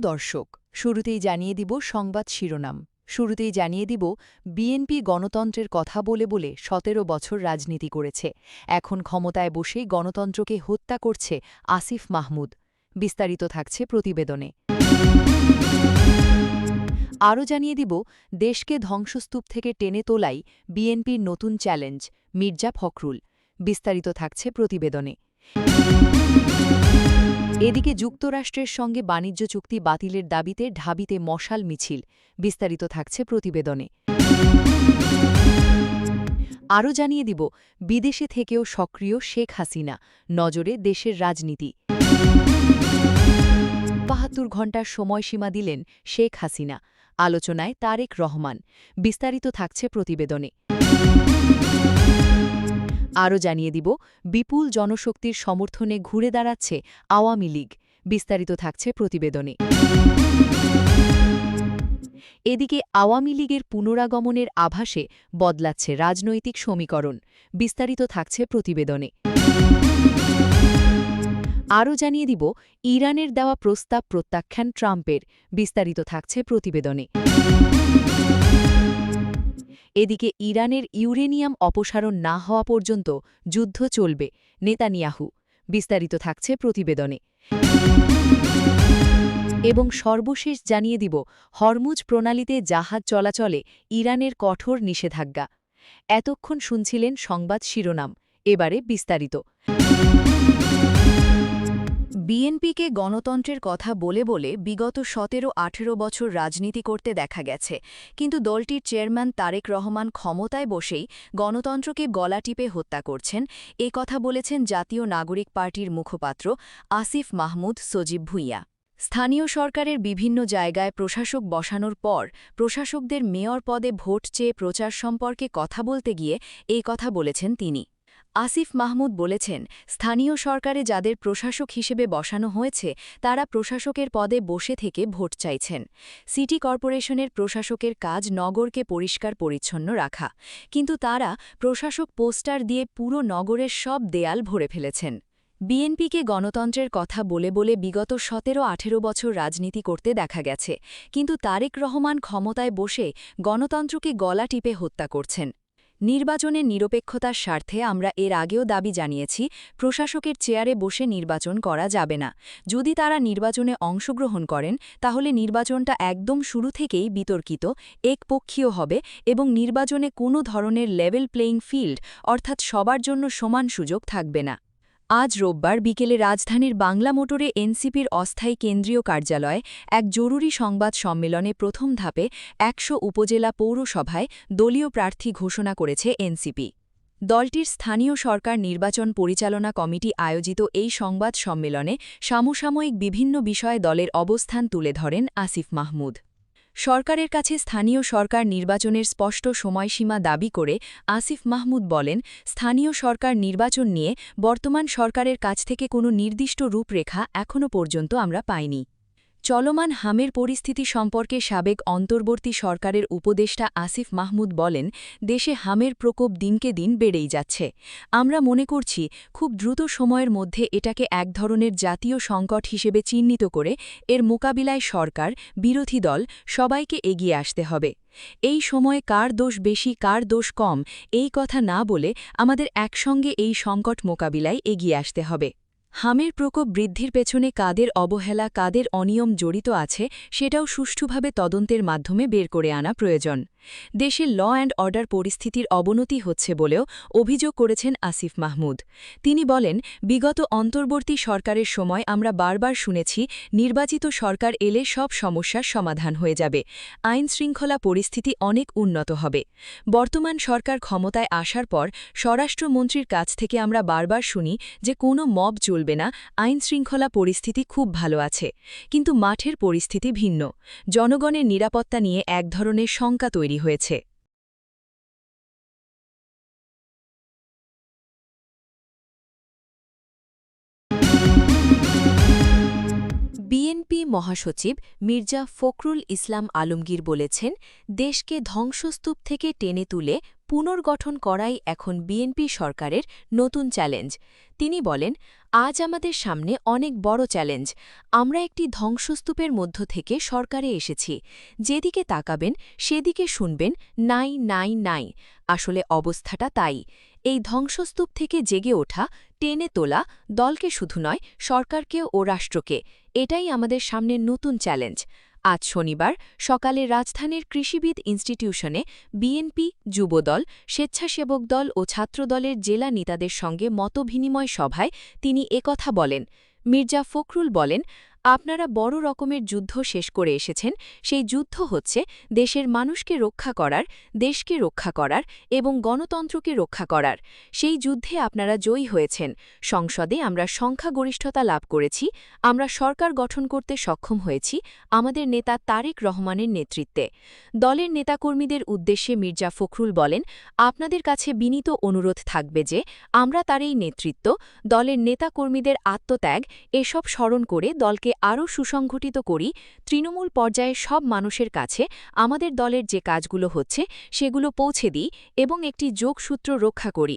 দর্শক, শুরুতেই জানিয়ে দিব সংবাদ শিরোনাম। শুরুতেই জানিয়ে দিব বিএনপি গণতন্ত্রের কথা বলে বলে ১৭ বছর রাজনীতি করেছে, এখন ক্ষমতায় বসেই গণতন্ত্রকে হত্যা করছে আসিফ মাহমুদ। বিস্তারিত থাকছে প্রতিবেদনে। আরও জানিয়ে দিব দেশকে ধ্বংসস্তূপ থেকে টেনে তোলাই বিএনপির নতুন চ্যালেঞ্জ, মির্জা ফখরুল। বিস্তারিত থাকছে প্রতিবেদনে। এদিকে যুক্তরাষ্ট্রের সঙ্গে বাণিজ্য চুক্তি বাতিলের দাবিতে ঢাবিতে মশাল মিছিল। বিস্তারিত থাকছে প্রতিবেদনে। আরও জানিয়ে দিব বিদেশে থেকেও সক্রিয় শেখ হাসিনা, নজরে দেশের রাজনীতি। ৭২ ঘণ্টার সময়সীমা দিলেন শেখ হাসিনা, আলোচনায় তারেক রহমান। বিস্তারিত থাকছে প্রতিবেদনে। আরও জানিয়ে দিব বিপুল জনশক্তির সমর্থনে ঘুরে দাঁড়াচ্ছে আওয়ামী লীগ। বিস্তারিত থাকছে প্রতিবেদনে। এদিকে আওয়ামী লীগের পুনরাগমনের আভাসে বদলাচ্ছে রাজনৈতিক সমীকরণ। বিস্তারিত থাকছে প্রতিবেদনে। আরও জানিয়ে দিব ইরানের দেওয়া প্রস্তাব প্রত্যাখ্যান ট্রাম্পের। বিস্তারিত থাকছে প্রতিবেদনে। এদিকে ইরানের ইউরেনিয়াম অপসারণ না হওয়া পর্যন্ত যুদ্ধ চলবে, নেতানিয়াহু। বিস্তারিত থাকছে প্রতিবেদনে। এবং সর্বশেষ জানিয়ে দিব হরমুজ প্রণালীতে জাহাজ চলাচলে ইরানের কঠোর নিষেধাজ্ঞা। এতক্ষণ শুনছিলেন সংবাদ শিরোনাম, এবারে বিস্তারিত। বিএনপিকে গণতন্ত্রের কথা বলে বলে বিগত ১৭-১৮ বছর রাজনীতি করতে দেখা গেছে, কিন্তু দলটির চেয়ারম্যান তারেক রহমান ক্ষমতায় বসেই গণতন্ত্রকে গলা টিপে হত্যা করছেন, এ কথা বলেছেন জাতীয় নাগরিক পার্টির মুখপাত্র আসিফ মাহমুদ সজীব ভুঁইয়া। স্থানীয় সরকারের বিভিন্ন জায়গায় প্রশাসক বসানোর পর প্রশাসকদের মেয়র পদে ভোট চেয়ে প্রচার সম্পর্কে কথা বলতে গিয়ে এই কথা বলেছেন তিনি। আসিফ মাহমুদ বলেছেন, স্থানীয় সরকারে যাদের প্রশাসক হিসেবে বসানো হয়েছে তারা প্রশাসকের পদে বসে থেকে ভোট চাইছেন। সিটি কর্পোরেশনের প্রশাসকের কাজ নগরকে পরিষ্কার পরিচ্ছন্ন রাখা, কিন্তু তারা প্রশাসক পোস্টার দিয়ে পুরো নগরের সব দেয়াল ভরে ফেলেছেন। বিএনপিকে গণতন্ত্রের কথা বলে বলে বিগত ১৭-১৮ বছর রাজনীতি করতে দেখা গেছে, কিন্তু তারেক রহমান ক্ষমতায় বসে গণতন্ত্রকে গলা টিপে হত্যা করছেন। নির্বাচনের নিরপেক্ষতার স্বার্থে আমরা এর আগেও দাবি জানিয়েছি, প্রশাসকের চেয়ারে বসে নির্বাচন করা যাবে না। যদি তারা নির্বাচনে অংশগ্রহণ করেন তাহলে নির্বাচনটা একদম শুরু থেকেই বিতর্কিত, একপক্ষীয় হবে এবং নির্বাচনে কোনো ধরনের লেভেল প্লেয়িং ফিল্ড অর্থাৎ সবার জন্য সমান সুযোগ থাকবে না। আজ রোববার বিকেলে রাজধানীর বাংলা মোটরে এনসিপির অস্থায়ী কেন্দ্রীয় কার্যালয়ে এক জরুরি সংবাদ সম্মেলনে প্রথম ধাপে ১০০ উপজেলা পৌরসভায় দলীয় প্রার্থী ঘোষণা করেছে এনসিপি। দলটির স্থানীয় সরকার নির্বাচন পরিচালনা কমিটি আয়োজিত এই সংবাদ সম্মেলনে সমসাময়িক বিভিন্ন বিষয়ে দলের অবস্থান তুলে ধরেন আসিফ মাহমুদ। সরকারের কাছে স্থানীয় সরকার নির্বাচনের স্পষ্ট সময়সীমা দাবি করে আসিফ মাহমুদ বলেন, স্থানীয় সরকার নির্বাচন নিয়ে বর্তমান সরকারের কাছ থেকে কোনো নির্দিষ্ট রূপরেখা এখনও পর্যন্ত আমরা পাইনি। চলমান হামের পরিস্থিতি সম্পর্কে সাবেক অন্তর্বর্তী সরকারের উপদেষ্টা আসিফ মাহমুদ বলেন, দেশে হামের প্রকোপ দিনকে দিন বেড়েই যাচ্ছে। আমরা মনে করছি খুব দ্রুত সময়ের মধ্যে এটাকে এক ধরনের জাতীয় সংকট হিসেবে চিহ্নিত করে এর মোকাবিলায় সরকার, বিরোধী দল সবাইকে এগিয়ে আসতে হবে। এই সময়ে কার দোষ বেশি কার দোষ কম এই কথা না বলে আমাদের একসঙ্গে এই সংকট মোকাবিলায় এগিয়ে আসতে হবে। হামের প্রকোপ বৃদ্ধির পেছনে কাদের অবহেলা কাদের অনিয়ম জড়িত আছে সেটাও সুষ্ঠুভাবে তদন্তের মাধ্যমে বের করে আনা প্রয়োজন। দেশে ল অ্যান্ড অর্ডার পরিস্থিতির অবনতি হচ্ছে বলেও অভিযোগ করেছেন আসিফ মাহমুদ। তিনি বলেন, বিগত অন্তর্বর্তী সরকারের সময় আমরা বারবার শুনেছি নির্বাচিত সরকার এলে সব সমস্যার সমাধান হয়ে যাবে, আইন শৃঙ্খলা পরিস্থিতি অনেক উন্নত হবে। বর্তমান সরকার ক্ষমতায় আসার পর স্বরাষ্ট্রমন্ত্রীর কাছ থেকে আমরা বারবার শুনি যে কোনো মব চলবে না, আইন শৃঙ্খলা পরিস্থিতি খুব ভালো আছে, কিন্তু মাঠের পরিস্থিতি ভিন্ন। জনগণের নিরাপত্তা নিয়ে এক ধরনের শঙ্কা তৈরি হয়েছে। বিএনপি মহাসচিব মির্জা ফখরুল ইসলাম আলমগীর বলেছেন, দেশকে ধ্বংসস্তূপ থেকে টেনে তুলে পুনর্গঠন করাই এখন বিএনপি সরকারের নতুন চ্যালেঞ্জ। তিনি বলেন, আজ আমাদের সামনে অনেক বড় চ্যালেঞ্জ। আমরা একটি ধ্বংসস্তূপের মধ্য থেকে সরকারে এসেছি। যেদিকে তাকাবেন সেদিকে শুনবেন নাই নাই নাই। আসলে অবস্থাটা তাই। এই ধ্বংসস্তূপ থেকে জেগে ওঠা, টেনে তোলা দলকে শুধু নয়, সরকারকে ও রাষ্ট্রকে। এটাই আমাদের সামনের নতুন চ্যালেঞ্জ। আজ শনিবার সকালে রাজধানীর কৃষিবিদ ইনস্টিটিউশনে বিএনপি, যুবদল, স্বেচ্ছাসেবক দল ও ছাত্রদলের জেলা নেতাদের সঙ্গে মতবিনিময় সভায় তিনি একথা বলেন। মির্জা ফখরুল বলেন, আপনারা বড় রকমের যুদ্ধ শেষ করে এসেছেন। সেই যুদ্ধ হচ্ছে দেশের মানুষকে রক্ষা করার, দেশকে রক্ষা করার এবং গণতন্ত্রকে রক্ষা করার। সেই যুদ্ধে আপনারা জয়ী হয়েছেন। সংসদে আমরা সংখ্যাগরিষ্ঠতা লাভ করেছি। আমরা সরকার গঠন করতে সক্ষম হয়েছি আমাদের নেতা তারেক রহমানের নেতৃত্বে। দলের নেতাকর্মীদের উদ্দেশ্যে মির্জা ফখরুল বলেন, আপনাদের কাছে বিনীত অনুরোধ থাকবে যে আমরা তার এই নেতৃত্ব, দলের নেতাকর্মীদের আত্মত্যাগ এসব স্মরণ করে দলকে আরও সুসংগঠিত করি। তৃণমূল পর্যায়ে সব মানুষের কাছে আমাদের দলের যে কাজগুলো হচ্ছে সেগুলো পৌঁছে দিই এবং একটি যোগসূত্র রক্ষা করি।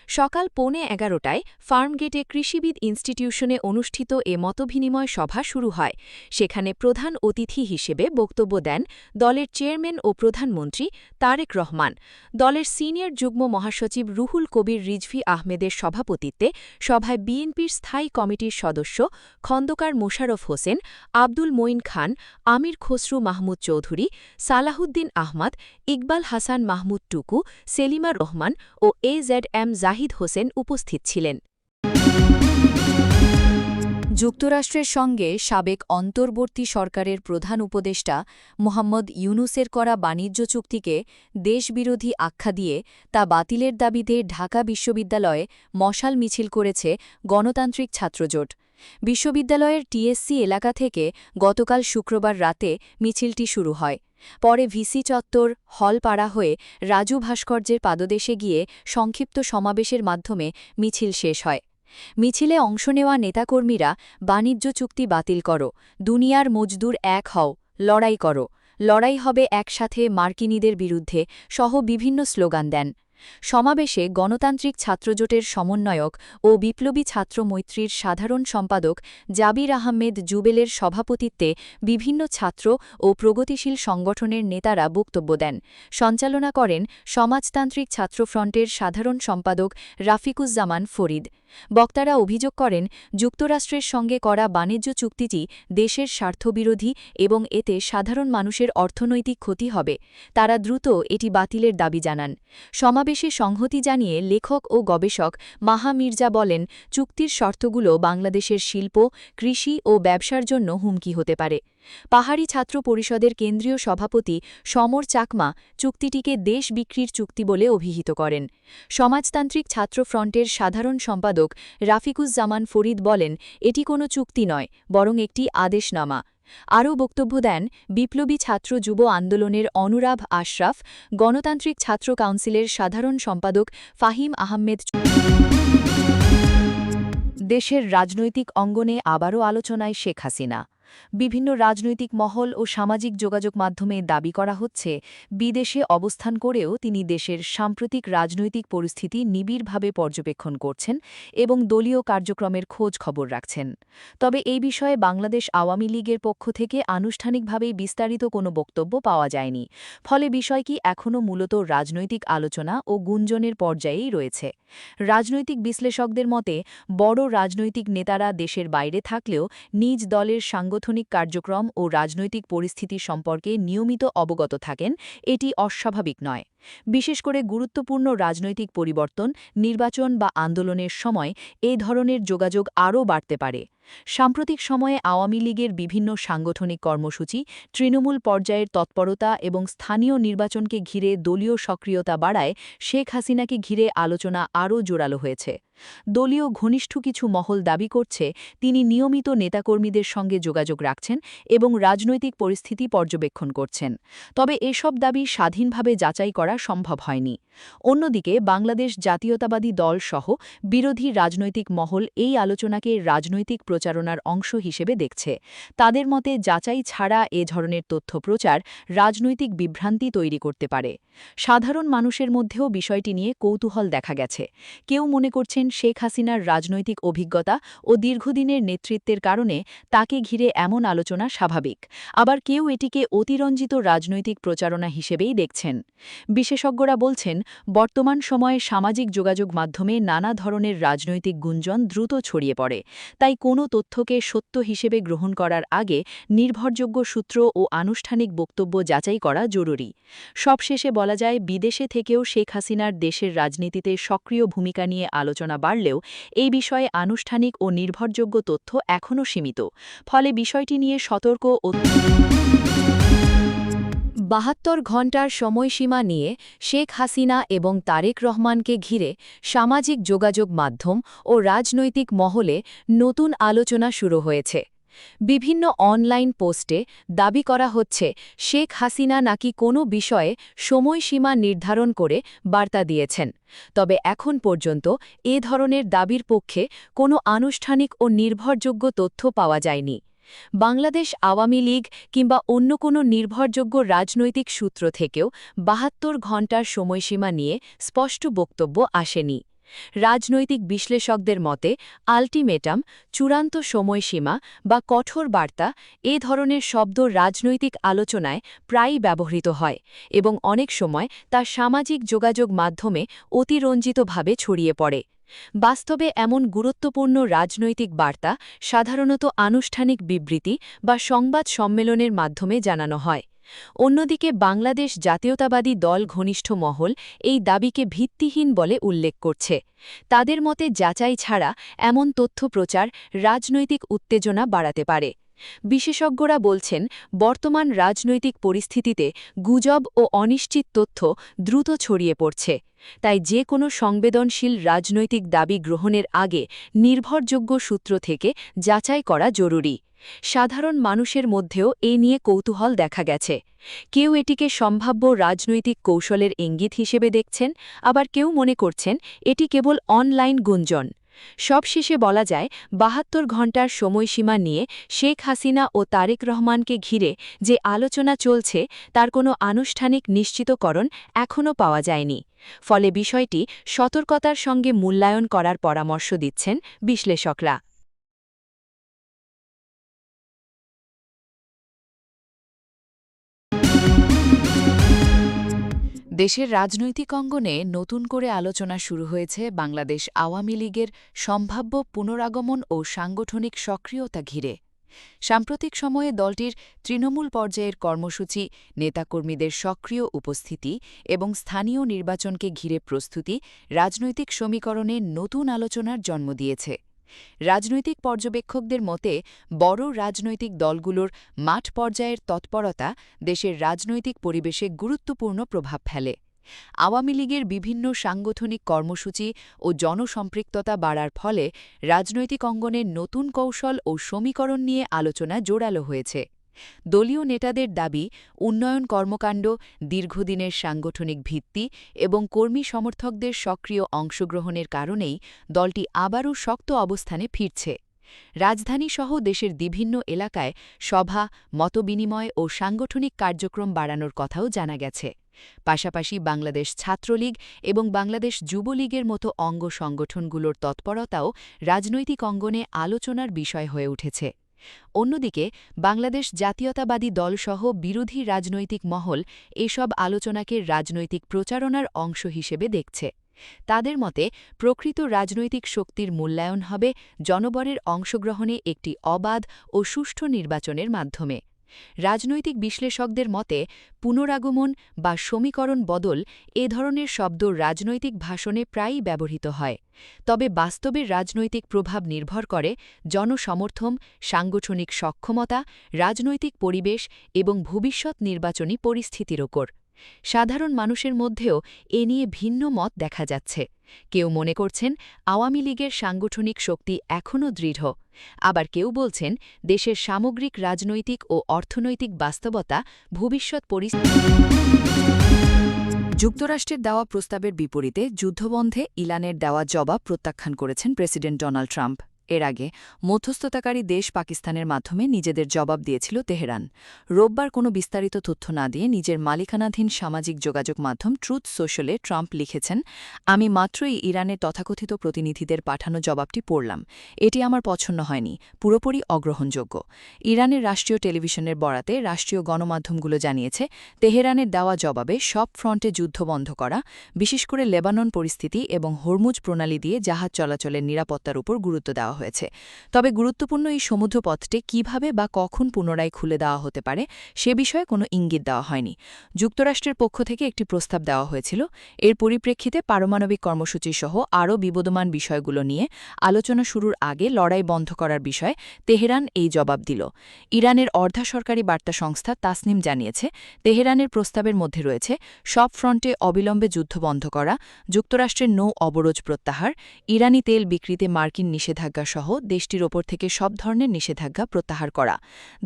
সকাল 11:15টায় ফার্মগেটে কৃষিবিদ ইনস্টিটিউশনে অনুষ্ঠিত এ মতবিনিময় সভা শুরু হয়। সেখানে প্রধান অতিথি হিসেবে বক্তব্য দেন দলের চেয়ারম্যান ও প্রধানমন্ত্রী তারেক রহমান। দলের সিনিয়র যুগ্ম মহাসচিব রুহুল কবির রিজভী আহমেদের সভাপতিত্বে সভায় বিএনপির স্থায়ী কমিটির সদস্য খন্দকার মোশাররফ হোসেন, আব্দুল মঈন খান, আমির খসরু মাহমুদ চৌধুরী, সালাহুদ্দিন আহমদ, ইকবাল হাসান মাহমুদ টুকু, সেলিমা রহমান ও এজেডএম জাহিদ হোসেন উপস্থিত ছিলেন। যুক্তরাষ্ট্রের সঙ্গে সাবেক অন্তর্বর্তী সরকারের প্রধান উপদেষ্টা মোহাম্মদ ইউনূসের করা বাণিজ্য চুক্তিকে দেশবিরোধী আখ্যা দিয়ে তা বাতিলের দাবিতে ঢাকা বিশ্ববিদ্যালয়ে মশাল মিছিল করেছে গণতান্ত্রিক ছাত্রজোট। বিশ্ববিদ্যালয়ের টিএসসি এলাকা থেকে গতকাল শুক্রবার রাতে মিছিলটি শুরু হয়। পরে ভিসি চত্বর, হল পাড়া হয়ে রাজু ভাস্কর্যের পাদদেশে গিয়ে সংক্ষিপ্ত সমাবেশের মাধ্যমে মিছিল শেষ হয়। মিছিলে অংশ নেওয়া নেতাকর্মীরা বাণিজ্য চুক্তি বাতিল করো, দুনিয়ার মজদুর এক হও, লড়াই করো, লড়াই হবে একসাথে মার্কিনীদের বিরুদ্ধে সহ বিভিন্ন স্লোগান দেন। সমাবেশে গণতান্ত্রিক ছাত্রজোটের সমন্বয়ক ও বিপ্লবী ছাত্র মৈত্রীর সাধারণ সম্পাদক জাবির আহমেদ জুবেলের সভাপতিত্বে বিভিন্ন ছাত্র ও প্রগতিশীল সংগঠনের নেতারা বক্তব্য দেন। সঞ্চালনা করেন সমাজতান্ত্রিক ছাত্রফ্রন্টের সাধারণ সম্পাদক রাফিকুজ্জামান ফরিদ। বক্তারা অভিযোগ করেন, যুক্তরাষ্ট্রের সঙ্গে করা বাণিজ্য চুক্তিটি দেশের স্বার্থবিরোধী এবং এতে সাধারণ মানুষের অর্থনৈতিক ক্ষতি হবে। তারা দ্রুত এটি বাতিলের দাবি জানান। সমাবেশে সংহতি জানিয়ে লেখক ও গবেষক মাহা মির্জা বলেন, চুক্তির শর্তগুলো বাংলাদেশের শিল্প, কৃষি ও ব্যবসার জন্য হুমকি হতে পারে। পাহাড়ি ছাত্র পরিষদের কেন্দ্রীয় সভাপতি সমর চাকমা চুক্তিটিকে দেশ বিক্রির চুক্তি বলে অভিহিত করেন। সমাজতান্ত্রিক ছাত্র ফ্রন্টের সাধারণ সম্পাদক রাফিকুজ্জামান ফরিদ বলেন, এটি কোনো চুক্তি নয়, বরং একটি আদেশনামা। আরও বক্তব্য দেন বিপ্লবী ছাত্র যুব আন্দোলনের অনুরাভ আশরাফ, গণতান্ত্রিক ছাত্র কাউন্সিলের সাধারণ সম্পাদক ফাহিম আহমেদ। দেশের রাজনৈতিক অঙ্গনে আবারও আলোচনায় শেখ হাসিনা। বিভিন্ন রাজনৈতিক মহল ও সামাজিক যোগাযোগ মাধ্যমে দাবি করা হচ্ছে, বিদেশে অবস্থান করেও তিনি দেশের সাম্প্রতিক রাজনৈতিক পরিস্থিতি নিবিড়ভাবে পর্যবেক্ষণ করছেন এবং দলীয় কার্যক্রমের খোঁজ খবর রাখছেন। তবে এই বিষয়ে বাংলাদেশ আওয়ামী লীগের পক্ষ থেকে আনুষ্ঠানিকভাবে বিস্তারিত কোনো বক্তব্য পাওয়া যায়নি। ফলে বিষয়টি এখনও মূলত রাজনৈতিক আলোচনা ও গুঞ্জনের পর্যায়েই রয়েছে। রাজনৈতিক বিশ্লেষকদের মতে, বড় রাজনৈতিক নেতারা দেশের বাইরে থাকলেও নিজ দলের সাংগঠনিক কার্যক্রম ও রাজনৈতিক পরিস্থিতি সম্পর্কে নিয়মিত অবগত থাকেন, এটি অস্বাভাবিক নয়। বিশেষ করে গুরুত্বপূর্ণ রাজনৈতিক পরিবর্তন, নির্বাচন বা আন্দোলনের সময় এই ধরনের যোগাযোগ আরও বাড়তে পারে। সাম্প্রতিক সময়ে আওয়ামী লীগের বিভিন্ন সাংগঠনিক কর্মসূচি, তৃণমূল পর্যায়ের তৎপরতা এবং স্থানীয় নির্বাচনকে ঘিরে দলীয় সক্রিয়তা বাড়ায় শেখ হাসিনাকে ঘিরে আলোচনা আরও জোরালো হয়েছে। দলীয় ঘনিষ্ঠ কিছু মহল দাবি করছে তিনি নিয়মিত নেতাকর্মীদের সঙ্গে যোগাযোগ রাখছেন এবং রাজনৈতিক পরিস্থিতি পর্যবেক্ষণ করছেন। তবে এসব দাবি স্বাধীনভাবে যাচাই করা সম্ভব হয়নি। অন্যদিকে বাংলাদেশ জাতীয়তাবাদী দল সহ বিরোধী রাজনৈতিক মহল এই আলোচনাকে রাজনৈতিক প্রচারণার অংশ হিসেবে দেখছে। তাদের মতে যাচাই ছাড়া এ ধরনের তথ্য প্রচার রাজনৈতিক বিভ্রান্তি তৈরি করতে পারে। সাধারণ মানুষের মধ্যেও বিষয়টি নিয়ে কৌতূহল দেখা গেছে। কেউ মনে করছেন শেখ হাসিনার রাজনৈতিক অভিজ্ঞতা ও দীর্ঘদিনের নেতৃত্বের কারণে তাকে ঘিরে এমন আলোচনা স্বাভাবিক। আবার কেউ এটিকে অতিরঞ্জিত রাজনৈতিক প্রচারণা হিসেবেই দেখছেন। বিশেষজ্ঞরা বলছেন, বর্তমান সময়ে সামাজিক যোগাযোগ মাধ্যমে নানা ধরনের রাজনৈতিক গুঞ্জন দ্রুত ছড়িয়ে পড়ে। তাই কোনো তথ্যকে সত্য হিসেবে গ্রহণ করার আগে নির্ভরযোগ্য সূত্র ও আনুষ্ঠানিক বক্তব্য যাচাই করা জরুরি। সবশেষে বলা যায়, বিদেশে থেকেও শেখ হাসিনার দেশের রাজনীতিতে সক্রিয় ভূমিকা নিয়ে আলোচনা বাড়লেও এই বিষয়ে আনুষ্ঠানিক ও নির্ভরযোগ্য তথ্য এখনও সীমিত। ফলে বিষয়টি নিয়ে সতর্ক ও ৭২ ঘণ্টার সময়সীমা নিয়ে শেখ হাসিনা এবং তারেক রহমানকে ঘিরে সামাজিক যোগাযোগ মাধ্যম ও রাজনৈতিক মহলে নতুন আলোচনা শুরু হয়েছে। বিভিন্ন অনলাইন পোস্টে দাবি করা হচ্ছে শেখ হাসিনা নাকি কোনো বিষয়ে সময়সীমা নির্ধারণ করে বার্তা দিয়েছেন। তবে এখন পর্যন্ত এ ধরনের দাবির পক্ষে কোনো আনুষ্ঠানিক ও নির্ভরযোগ্য তথ্য পাওয়া যায়নি। বাংলাদেশ আওয়ামী লীগ কিংবা অন্য কোনো নির্ভরযোগ্য রাজনৈতিক সূত্র থেকেও ৭২ ঘণ্টার সময়সীমা নিয়ে স্পষ্ট বক্তব্য আসেনি। রাজনৈতিক বিশ্লেষকদের মতে আল্টিমেটাম, চূড়ান্ত সময়সীমা বা কঠোর বার্তা এ ধরনের শব্দ রাজনৈতিক আলোচনায় প্রায়ই ব্যবহৃত হয় এবং অনেক সময় তা সামাজিক যোগাযোগ মাধ্যমে অতিরঞ্জিতভাবে ছড়িয়ে পড়ে। বাস্তবে এমন গুরুত্বপূর্ণ রাজনৈতিক বার্তা সাধারণত আনুষ্ঠানিক বিবৃতি বা সংবাদ সম্মেলনের মাধ্যমে জানানো হয়। অন্যদিকে বাংলাদেশ জাতীয়তাবাদী দল ঘনিষ্ঠ মহল এই দাবিকে ভিত্তিহীন বলে উল্লেখ করছে। তাদের মতে যাচাই ছাড়া এমন তথ্য প্রচার রাজনৈতিক উত্তেজনা বাড়াতে পারে। বিশেষজ্ঞরা বলছেন, বর্তমান রাজনৈতিক পরিস্থিতিতে গুজব ও অনিশ্চিত তথ্য দ্রুত ছড়িয়ে পড়ছে। তাই যে কোনো সংবেদনশীল রাজনৈতিক দাবি গ্রহণের আগে নির্ভরযোগ্য সূত্র থেকে যাচাই করা জরুরি। সাধারণ মানুষের মধ্যেও এ নিয়ে কৌতূহল দেখা গেছে। কেউ এটিকে সম্ভাব্য রাজনৈতিক কৌশলের ইঙ্গিত হিসেবে দেখছেন, আবার কেউ মনে করছেন এটি কেবল অনলাইন গুঞ্জন। সবশেষে বলা যায়, ৭২ ঘণ্টার সময়সীমা নিয়ে শেখ হাসিনা ও তারেক রহমানকে ঘিরে যে আলোচনা চলছে তার কোনো আনুষ্ঠানিক নিশ্চিতকরণ এখনও পাওয়া যায়নি। ফলে বিষয়টি সতর্কতার সঙ্গে মূল্যায়ন করার পরামর্শ দিচ্ছেন বিশ্লেষকরা। দেশের রাজনৈতিক অঙ্গনে নতুন করে আলোচনা শুরু হয়েছে বাংলাদেশ আওয়ামী লীগের সম্ভাব্য পুনরাগমন ও সাংগঠনিক সক্রিয়তা ঘিরে। সাম্প্রতিক সময়ে দলটির তৃণমূল পর্যায়ের কর্মসূচি, নেতাকর্মীদের সক্রিয় উপস্থিতি এবং স্থানীয় নির্বাচনকে ঘিরে প্রস্তুতি রাজনৈতিক সমীকরণে নতুন আলোচনার জন্ম দিয়েছে। রাজনৈতিক পর্যবেক্ষকদের মতে বড় রাজনৈতিক দলগুলোর মাঠ পর্যায়ের তৎপরতা দেশের রাজনৈতিক পরিবেশে গুরুত্বপূর্ণ প্রভাব ফেলে। আওয়ামী লীগের বিভিন্ন সাংগঠনিক কর্মসূচি ও জনসম্পৃক্ততা বাড়ার ফলে রাজনৈতিক অঙ্গনের নতুন কৌশল ও সমীকরণ নিয়ে আলোচনা জোরালো হয়েছে। দলীয় নেতাদের দাবি, উন্নয়ন কর্মকাণ্ড, দীর্ঘদিনের সাংগঠনিক ভিত্তি এবং কর্মী সমর্থকদের সক্রিয় অংশগ্রহণের কারণেই দলটি আবারও শক্ত অবস্থানে ফিরছে। রাজধানীসহ দেশের বিভিন্ন এলাকায় সভা, মতবিনিময় ও সাংগঠনিক কার্যক্রম বাড়ানোর কথাও জানা গেছে। পাশাপাশি বাংলাদেশ ছাত্রলীগ এবং বাংলাদেশ যুবলীগের মতো অঙ্গ সংগঠনগুলোর তৎপরতাও রাজনৈতিক অঙ্গনে আলোচনার বিষয় হয়ে উঠেছে। অন্যদিকে বাংলাদেশ জাতীয়তাবাদী দলসহ বিরোধী রাজনৈতিক মহল এসব আলোচনাকে রাজনৈতিক প্রচারণার অংশ হিসেবে দেখছে। তাদের মতে প্রকৃত রাজনৈতিক শক্তির মূল্যায়ন হবে জনগণের অংশগ্রহণে একটি অবাধ ও সুষ্ঠু নির্বাচনের মাধ্যমে। রাজনৈতিক বিশ্লেষকদের মতে পুনরাগমন বা সমীকরণ বদল এ ধরনের শব্দ রাজনৈতিক ভাষণে প্রায়ই ব্যবহৃত হয়। তবে বাস্তবে রাজনৈতিক প্রভাব নির্ভর করে জনসমর্থন, সাংগঠনিক সক্ষমতা, রাজনৈতিক পরিবেশ এবং ভবিষ্যৎ নির্বাচনী পরিস্থিতির ওপর। সাধারণ মানুষের মধ্যেও এ নিয়ে ভিন্ন মত দেখা যাচ্ছে। কেউ মনে করছেন আওয়ামী লীগের সাংগঠনিক শক্তি এখনও দৃঢ়, আবার কেউ বলছেন দেশের সামগ্রিক রাজনৈতিক ও অর্থনৈতিক বাস্তবতা ভবিষ্যৎ পরিস্থিতি। যুক্তরাষ্ট্রের দেওয়া প্রস্তাবের বিপরীতে যুদ্ধবন্ধে ইরানের দেওয়া জবাব প্রত্যাখ্যান করেছেন প্রেসিডেন্ট ডোনাল্ড ট্রাম্প। এর আগে মধ্যস্থতাকারী দেশ পাকিস্তানের মাধ্যমে নিজেদের জবাব দিয়েছিল তেহরান। রোববার কোনো বিস্তারিত তথ্য না দিয়ে নিজের মালিকানাধীন সামাজিক যোগাযোগ মাধ্যম ট্রুথ সোশ্যালে ট্রাম্প লিখেছেন, আমি মাত্রই ইরানের তথাকথিত প্রতিনিধিদের পাঠানো জবাবটি পড়লাম। এটি আমার পছন্দ হয়নি, পুরোপুরি অগ্রহণযোগ্য। ইরানের রাষ্ট্রীয় টেলিভিশনের বরাতে রাষ্ট্রীয় গণমাধ্যমগুলো জানিয়েছে, তেহরানের দেওয়া জবাবে সব ফ্রন্টে যুদ্ধ বন্ধ করা, বিশেষ করে লেবানন পরিস্থিতি এবং হরমুজ প্রণালী দিয়ে জাহাজ চলাচলের নিরাপত্তার উপর গুরুত্ব দেওয়া হয়েছে। তবে গুরুত্বপূর্ণ এই সমুদ্রপথটি কিভাবে বা কখন পুনরায় খুলে দেওয়া হতে পারে সে বিষয়ে কোনো ইঙ্গিত দেওয়া হয়নি। যুক্তরাষ্ট্রের পক্ষ থেকে একটি প্রস্তাব দেওয়া হয়েছিল। এর পরিপ্রেক্ষিতে পারমাণবিক কর্মসূচি সহ আরও বিবদমান বিষয়গুলো নিয়ে আলোচনা শুরুর আগে লড়াই বন্ধ করার বিষয়ে তেহরান এই জবাব দিল। ইরানের অর্ধসরকারি বার্তা সংস্থা তাসনিম জানিয়েছে, তেহরানের প্রস্তাবের মধ্যে রয়েছে সব ফ্রন্টে অবিলম্বে যুদ্ধ বন্ধ করা, যুক্তরাষ্ট্রের নৌ অবরোধ প্রত্যাহার, ইরানি তেল বিক্রিতে মার্কিন নিষেধাজ্ঞা সহ দেশটির ওপর থেকে সব ধরনের নিষেধাজ্ঞা প্রত্যাহার করা।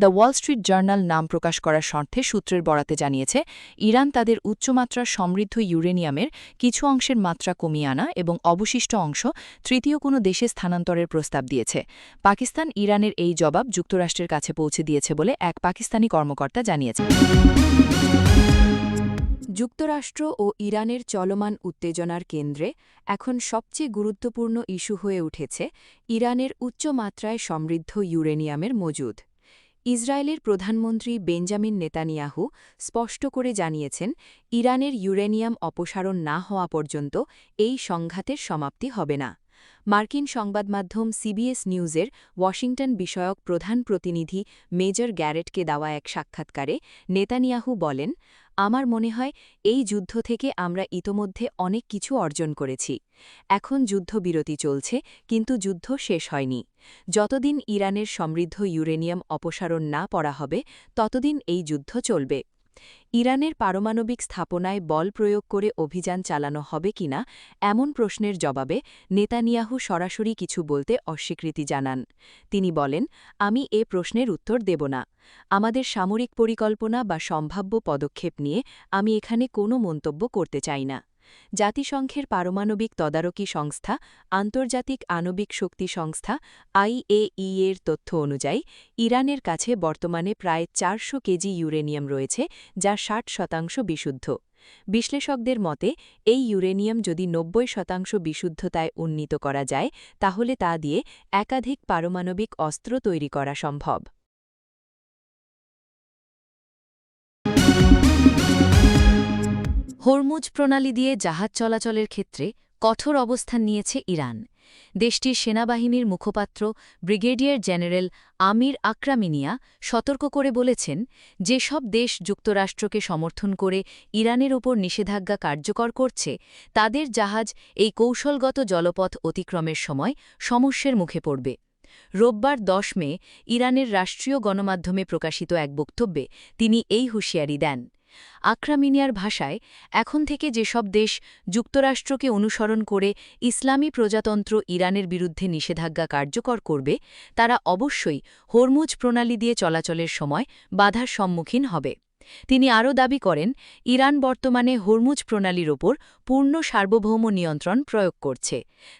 দ্য ওয়াল স্ট্রিট জার্নাল নাম প্রকাশ করার স্বার্থে সূত্রের বরাতে জানিয়েছে, ইরান তাদের উচ্চমাত্রার সমৃদ্ধ ইউরেনিয়ামের কিছু অংশের মাত্রা কমিয়ে আনা এবং অবশিষ্ট অংশ তৃতীয় কোনো দেশে স্থানান্তরের প্রস্তাব দিয়েছে। পাকিস্তান ইরানের এই জবাব যুক্তরাষ্ট্রের কাছে পৌঁছে দিয়েছে বলে এক পাকিস্তানি কর্মকর্তা জানিয়েছে। যুক্তরাষ্ট্র ও ইরানের চলমান উত্তেজনার কেন্দ্রে এখন সবচেয়ে গুরুত্বপূর্ণ ইস্যু হয়ে উঠেছে ইরানের উচ্চমাত্রায় সমৃদ্ধ ইউরেনিয়ামের মজুদ। ইসরায়েলের প্রধানমন্ত্রী বেঞ্জামিন নেতানিয়াহু স্পষ্ট করে জানিয়েছেন, ইরানের ইউরেনিয়াম অপসারণ না হওয়া পর্যন্ত এই সংঘাতের সমাপ্তি হবে না। মার্কিন সংবাদমাধ্যম সিবিএস নিউজের ওয়াশিংটন বিষয়ক প্রধান প্রতিনিধি মেজর গ্যারেটকে দেওয়া এক সাক্ষাৎকারে নেতানিয়াহু বলেন, আমার মনে হয় এই যুদ্ধ থেকে আমরা ইতোমধ্যে অনেক কিছু অর্জন করেছি। এখন যুদ্ধবিরতি চলছে, কিন্তু যুদ্ধ শেষ হয়নি। যতদিন ইরানের সমৃদ্ধ ইউরেনিয়াম অপসারণ না করা হবে, ততদিন এই যুদ্ধ চলবে। ইরানের পারমাণবিক স্থাপনায় বল প্রয়োগ করে অভিযান চালানো হবে কিনা এমন প্রশ্নের জবাবে নেতানিয়াহু সরাসরি কিছু বলতে অস্বীকৃতি জানান। তিনি বলেন, আমি এ প্রশ্নের উত্তর দেব না। আমাদের সামরিক পরিকল্পনা বা সম্ভাব্য পদক্ষেপ নিয়ে আমি এখানে কোনো মন্তব্য করতে চাই না। জাতিসংঘের পারমাণবিক তদারকি সংস্থা আন্তর্জাতিক আণবিক শক্তি সংস্থা IAEA এর তথ্য অনুযায়ী ইরানের কাছে বর্তমানে প্রায় 400 কেজি ইউরেনিয়াম রয়েছে, যা 60% বিশুদ্ধ। বিশ্লেষকদের মতে এই ইউরেনিয়াম যদি 90% বিশুদ্ধতায় উন্নীত করা যায়, তাহলে তা দিয়ে একাধিক পারমাণবিক অস্ত্র তৈরি করা সম্ভব। হরমুজ প্রণালী দিয়ে জাহাজ চলাচলের ক্ষেত্রে কঠোর অবস্থান নিয়েছে ইরান। দেশটির সেনাবাহিনীর মুখপাত্র ব্রিগেডিয়ার জেনারেল আমির আক্রামিনিয়া সতর্ক করে বলেছেন, যেসব দেশ যুক্তরাষ্ট্রকে সমর্থন করে ইরানের ওপর নিষেধাজ্ঞা কার্যকর করছে, তাদের জাহাজ এই কৌশলগত জলপথ অতিক্রমের সময় সমস্যার মুখে পড়বে। রোববার 10 মে ইরানের রাষ্ট্রীয় গণমাধ্যমে প্রকাশিত এক বক্তব্যে তিনি এই হুঁশিয়ারি দেন। আক্রামিনিয়ার ভাষায়, এখন থেকে যেসব দেশ যুক্তরাষ্ট্রকে অনুসরণ করে ইসলামী প্রজাতন্ত্র ইরানের বিরুদ্ধে নিষেধাজ্ঞা কার্যকর করবে, তারা অবশ্যই হরমুজ প্রণালী দিয়ে চলাচলের সময় বাধার সম্মুখীন হবে। তিনি আরও দাবি করেন, ইরান বর্তমানে হরমুজ প্রণালীর ওপর পূর্ণ সার্বভৌম নিয়ন্ত্রণ প্রয়োগ করছে।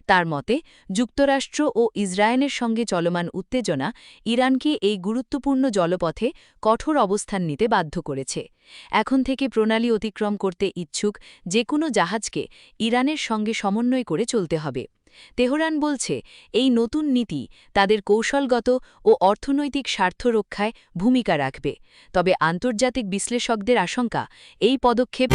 তার মতে, যুক্তরাষ্ট্র ও ইসরায়েলের সঙ্গে চলমান উত্তেজনা ইরানকে এই গুরুত্বপূর্ণ জলপথে কঠোর অবস্থান নিতে বাধ্য করেছে। এখন থেকে প্রণালী অতিক্রম করতে ইচ্ছুক যে কোনো জাহাজকে ইরানের সঙ্গে সমন্বয় করে চলতে হবে। তেহরান বলছে, এই নতুন নীতি তাদের কৌশলগত ও অর্থনৈতিক স্বার্থ রক্ষায় ভূমিকা রাখবে। তবে আন্তর্জাতিক বিশ্লেষকদের আশঙ্কা, এই পদক্ষেপ